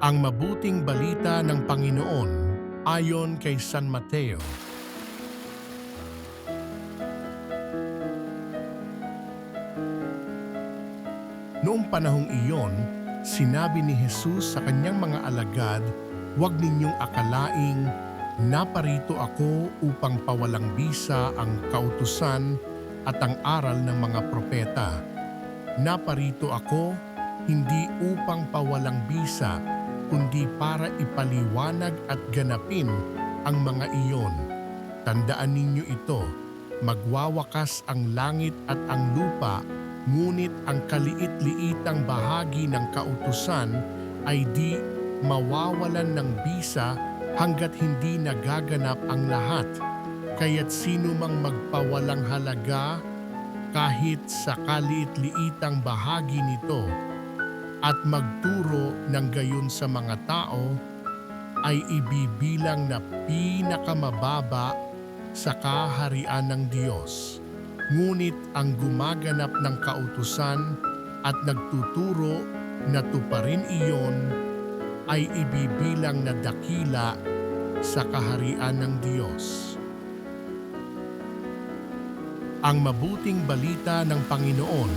Ang mabuting balita ng Panginoon ayon kay San Mateo. Noong panahong iyon, sinabi ni Jesus sa kanyang mga alagad, "Huwag ninyong akalaing naparito ako upang pawalang bisa ang kautusan at ang aral ng mga propeta. Naparito ako hindi upang pawalang bisa, kundi para ipaliwanag at ganapin ang mga iyon. Tandaan ninyo ito, magwawakas ang langit at ang lupa, ngunit ang kaliit-liitang bahagi ng kautusan ay di mawawalan ng bisa hanggat hindi nagaganap ang lahat. Kaya't sino mang magpawalang halaga kahit sa kaliit-liitang bahagi nito at magturo ng gayon sa mga tao ay ibibilang na pinakamababa sa kaharian ng Diyos. Ngunit ang gumaganap ng kautusan at nagtuturo na tuparin iyon ay ibibilang na dakila sa kaharian ng Diyos." Ang mabuting balita ng Panginoon